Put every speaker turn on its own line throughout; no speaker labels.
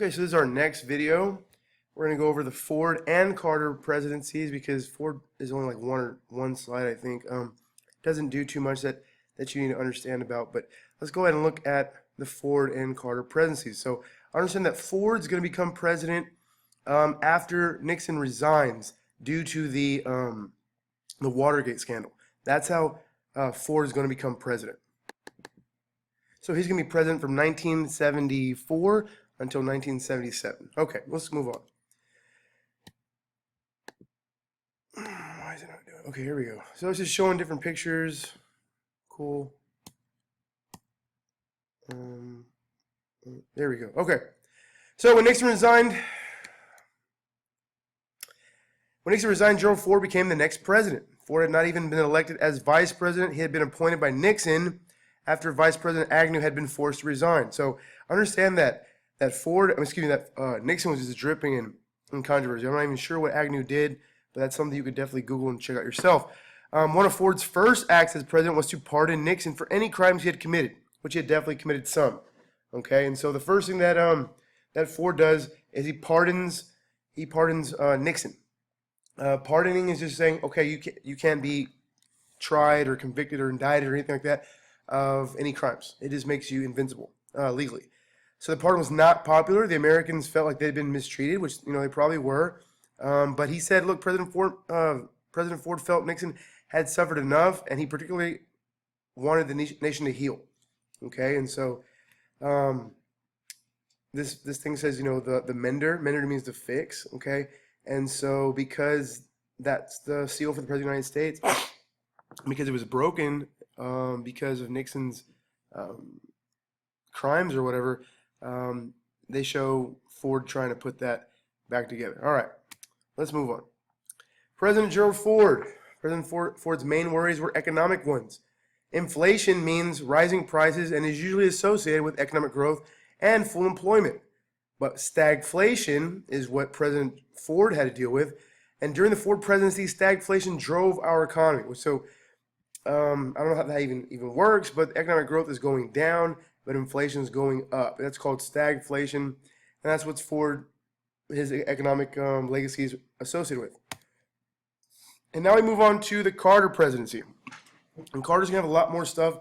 Okay, so this is our next video. We're going to go over the Ford and Carter presidencies because Ford is only like one slide, I think. Doesn't do too much that you need to understand about, but let's go ahead and look at the Ford and Carter presidencies. So understand that Ford's going to become president after Nixon resigns due to the Watergate scandal. That's how Ford is going to become president. So he's going to be president from 1974 until 1977. Okay, let's move on. Why is it not doing it? Okay, here we go. So it's just showing different pictures. Cool. There we go. Okay. So when Nixon resigned, Gerald Ford became the next president. Ford had not even been elected as vice president. He had been appointed by Nixon after Vice President Agnew had been forced to resign. So understand that Nixon was just dripping in controversy. I'm not even sure what Agnew did, but that's something you could definitely Google and check out yourself. One of Ford's first acts as president was to pardon Nixon for any crimes he had committed, which he had definitely committed some. Okay, and so the first thing that Ford does is he pardons Nixon. Pardoning is just saying, okay, you can't be tried or convicted or indicted or anything like that of any crimes. It just makes you invincible legally. So the pardon was not popular. The Americans felt like they'd been mistreated, which they probably were. But he said, look, President Ford felt Nixon had suffered enough, and he particularly wanted the nation to heal. Okay, and so this thing says, the mender means to fix. Okay, and so because that's the seal for the President of the United States, because it was broken because of Nixon's crimes or whatever, they show Ford trying to put that back together. All right, let's move on. President Gerald Ford. President Ford's main worries were economic ones. Inflation means rising prices and is usually associated with economic growth and full employment. But stagflation is what President Ford had to deal with. And during the Ford presidency, stagflation drove our economy. So I don't know how that even works, but economic growth is going down, but inflation is going up. That's called stagflation, and that's what his economic legacy is associated with. And now we move on to the Carter presidency. And Carter's going to have a lot more stuff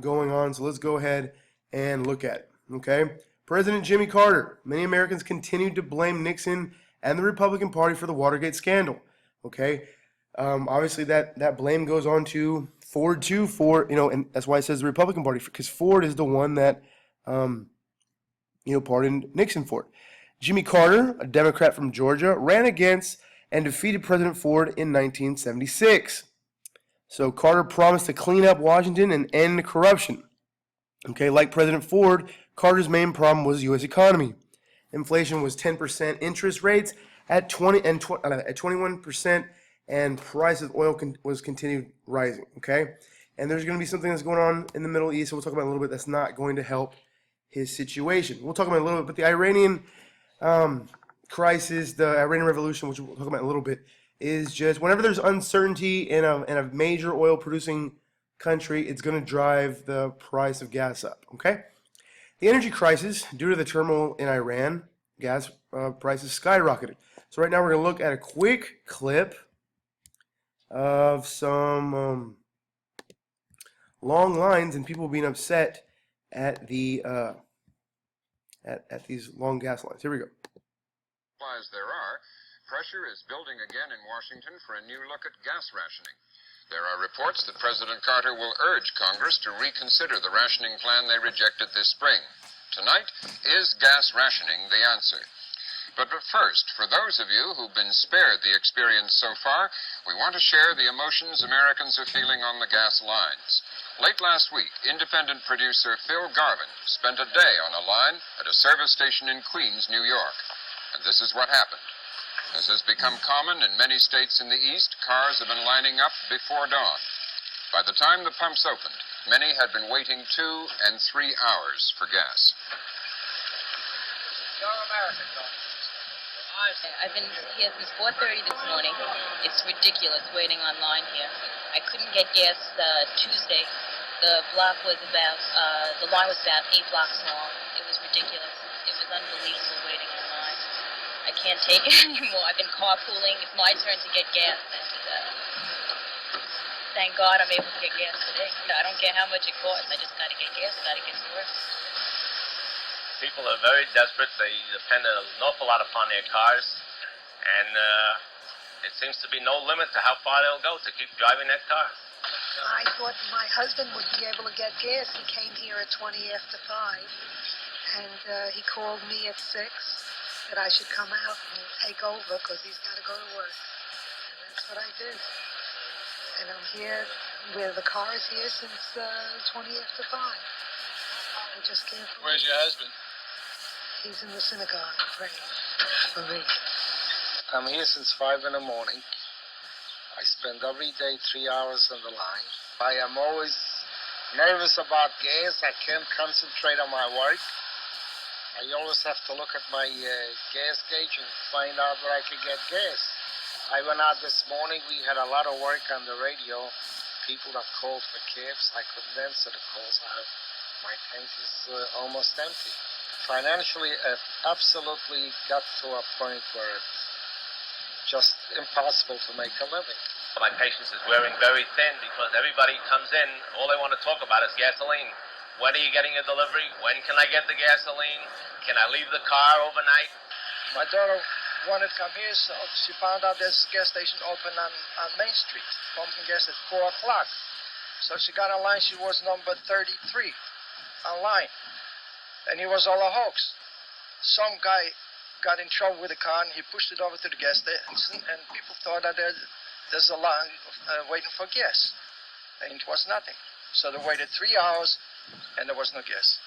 going on, so let's go ahead and look at it. Okay? President Jimmy Carter. Many Americans continued to blame Nixon and the Republican Party for the Watergate scandal. Okay? Obviously, that blame goes on to Ford too, and that's why it says the Republican Party, because Ford is the one that, pardoned Nixon for it. Jimmy Carter, a Democrat from Georgia, ran against and defeated President Ford in 1976. So Carter promised to clean up Washington and end corruption. Okay, like President Ford, Carter's main problem was the U.S. economy. Inflation was 10%, interest rates at 21%, and price of oil was continued rising. Okay, and there's going to be something that's going on in the Middle East. So we'll talk about it a little bit. That's not going to help his situation. We'll talk about it a little bit, but the Iranian crisis, the Iranian Revolution, which we'll talk about in a little bit, is just whenever there's uncertainty in a major oil producing country, it's going to drive the price of gas up. Okay, the energy crisis due to the turmoil in Iran, gas prices skyrocketed. So right now we're going to look at a quick clip of some long lines and people being upset at the at these long gas lines. Here we go.
As there are, pressure is building again in Washington for a new look at gas rationing. There are reports that President Carter will urge Congress to reconsider the rationing plan they rejected this spring. Tonight, is gas rationing the answer? But first, for those of you who've been spared the experience so far, we want to share the emotions Americans are feeling on the gas lines. Late last week, independent producer Phil Garvin spent a day on a line at a service station in Queens, New York. And this is what happened. As has become common in many states in the East, cars have been lining up before dawn. By the time the pumps opened, many had been waiting 2 and 3 hours for gas.
I've been here since 4:30 this morning. It's ridiculous waiting online here. I couldn't get gas Tuesday. The line was about 8 blocks long. It was ridiculous. It was unbelievable waiting online. I can't take it anymore. I've been carpooling. It's my turn to get gas, and thank God I'm able to get gas today. I don't care how much it costs. I just got to get gas. Got to get to work.
People are very desperate. They depend an awful lot upon their cars, and it seems to be no limit to how far they'll go to keep driving that car.
I thought my husband would be able to get gas. He came here at 20 after 5, and he called me at 6 that I should come out and take over because he's got to go to work. And that's what I did. And I'm here where the car is here since 20 after 5. I just can't believe.
Where's your husband?
He's in the synagogue praying for me.
I'm here since 5 in the morning. I spend every day 3 hours on the line. I am always nervous about gas. I can't concentrate on my work. I always have to look at my gas gauge and find out where I can get gas. I went out this morning. We had a lot of work on the radio. People that called for cabs. I couldn't answer the calls. My tank is almost empty. Financially, it absolutely got to a point where it's just impossible to make a living.
My patience is wearing very thin because everybody comes in, all they want to talk about is gasoline. When are you getting a delivery? When can I get the gasoline? Can I leave the car overnight?
My daughter wanted to come here, so she found out there's a gas station open on Main Street, pumping gas at 4 o'clock. So she got online. She was number 33 online. And it was all a hoax. Some guy got in trouble with the car and he pushed it over to the gas station, and people thought that there's a line waiting for gas. And it was nothing. So they waited 3 hours and there was no gas.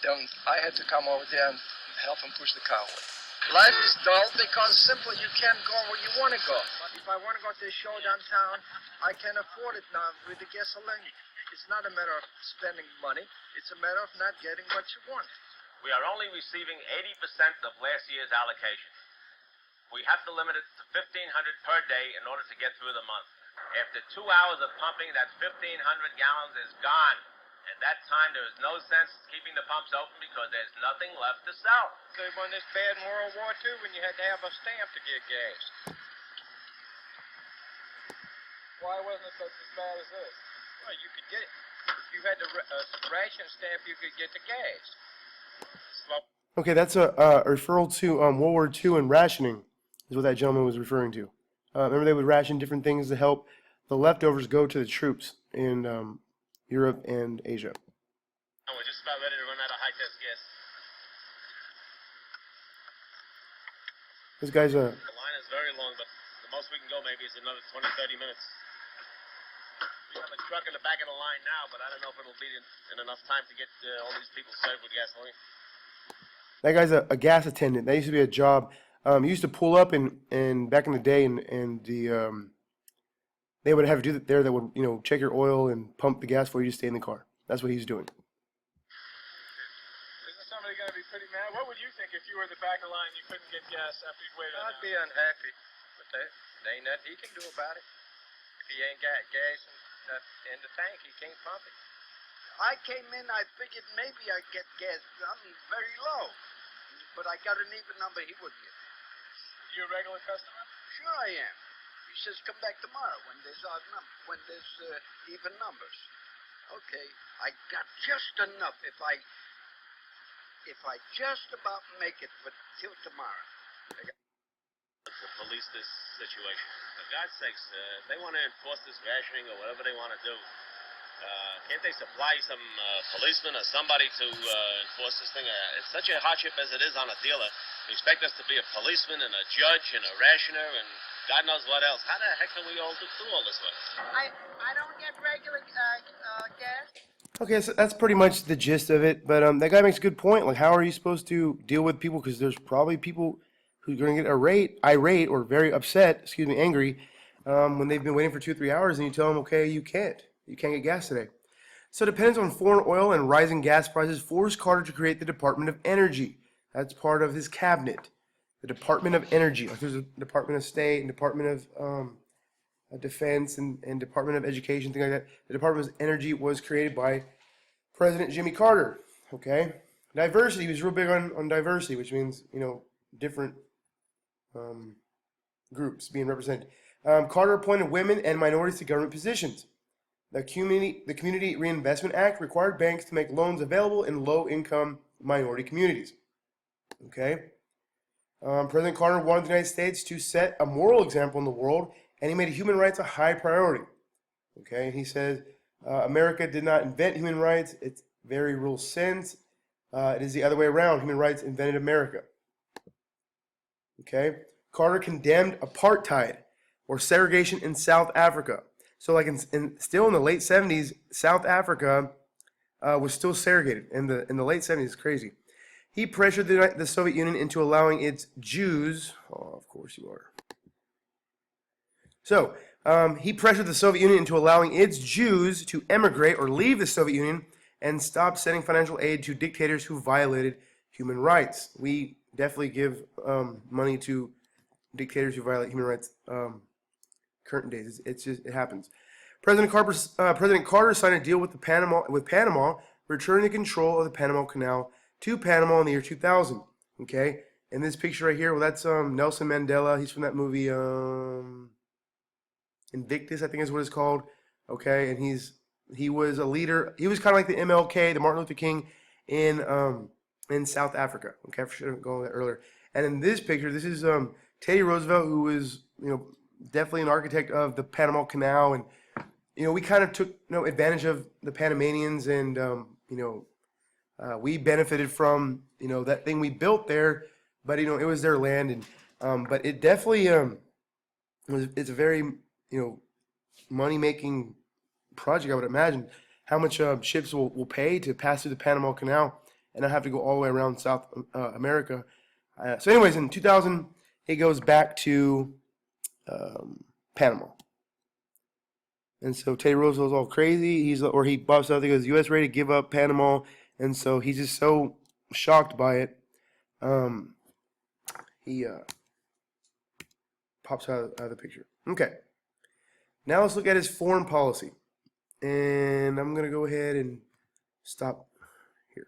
Then I had to come over there and help him push the car away. Life is dull because simply you can't go where you want to go. But if I want to go to a show downtown, I can afford it now with the gasoline. It's not a matter of spending money. It's a matter of not getting what you want.
We are only receiving 80% of last year's allocation. We have to limit it to 1,500 per day in order to get through the month. After 2 hours of pumping, that 1,500 gallons is gone. At that time, there is no sense keeping the pumps open because there's nothing left to sell.
So when this bad in World War II, when you had to have a stamp to get gas. Why wasn't it such as bad as this? Well, you could get it. If you had the ration stamp, you could get the gas.
Okay, that's a referral to World War II and rationing, is what that gentleman was referring to. Remember, they would ration different things to help the leftovers go to the troops in Europe and Asia.
Oh, we're just about ready to run out of high-test gas.
This guy's a...
The line is very long, but the most we can go maybe is another 20, 30 minutes. We have a truck in the back of the line now, but I don't know if it'll be in enough time to get all these people served with gasoline.
That guy's a gas attendant. That used to be a job. He used to pull up and back in the day, and they would have to do that there. That would check your oil and pump the gas for you to stay in the car. That's what he's doing.
Isn't somebody going to be pretty mad? What would you think if you were in the back of the line and you couldn't get gas after you'd waited? I'd be unhappy, but there ain't nothing he can do about it. If he ain't got gas in the tank, he can't pump it.
I came in, I figured maybe I'd get gas. I'm very low, but I got an even number he would get.
You a regular customer?
Sure I am. He says come back tomorrow when there's even numbers. Okay, I got just enough if I just about make it till tomorrow.
To police this situation. For God's sakes, if they want to enforce this rationing or whatever they want to do, can't they supply some policemen or somebody to enforce this thing? It's such a hardship as it is on a dealer. We expect us to be a policeman and a judge and a rationer and God knows what else. How the heck can we all do all this way?
I don't get regular gas.
Okay, so that's pretty much the gist of it. But that guy makes a good point. Like, how are you supposed to deal with people? Because there's probably people who are going to get irate, or very upset, angry, when they've been waiting for 2 or 3 hours, and you tell them, okay, you can't get gas today. So it depends on foreign oil and rising gas prices forced Carter to create the Department of Energy. That's part of his cabinet. The Department of Energy. Like there's a Department of State and Department of Defense and Department of Education, things like that. The Department of Energy was created by President Jimmy Carter. Okay, Diversity. He was real big on diversity, which means, different groups being represented. Carter appointed women and minorities to government positions. The Community Reinvestment Act required banks to make loans available in low-income minority communities. Okay. President Carter wanted the United States to set a moral example in the world, and he made human rights a high priority. Okay. He says America did not invent human rights. It's very real sense. It is the other way around. Human rights invented America. Okay. Carter condemned apartheid or segregation in South Africa. So, like still in the late 70s, South Africa was still segregated. In the late 70s, it's crazy. He pressured the Soviet Union into allowing its Jews. Oh, of course you are. So, he pressured the Soviet Union into allowing its Jews to emigrate or leave the Soviet Union and stop sending financial aid to dictators who violated human rights. We definitely give money to dictators who violate human rights. Current days, it happens. President Carter signed a deal with Panama, returning the control of the Panama Canal to Panama in the year 2000. Okay, and this picture right here, well, that's Nelson Mandela. He's from that movie Invictus, I think is what it's called. Okay, and he was a leader. He was kind of like the MLK, the Martin Luther King in South Africa. Okay, I should have gone with that earlier. And in this picture, this is Teddy Roosevelt, who was definitely an architect of the Panama Canal, and we kind of took advantage of the Panamanians, and we benefited from that thing we built there, but it was their land, and but it definitely it's a very money making project. I would imagine how much ships will pay to pass through the Panama Canal and not have to go all the way around South America. So anyways, in 2000 it goes back to Panama. And so Teddy Roosevelt's all crazy. He pops out. He goes, "U.S. ready to give up Panama," and so he's just so shocked by it. He pops out of the picture. Okay. Now let's look at his foreign policy, and I'm gonna go ahead and stop here.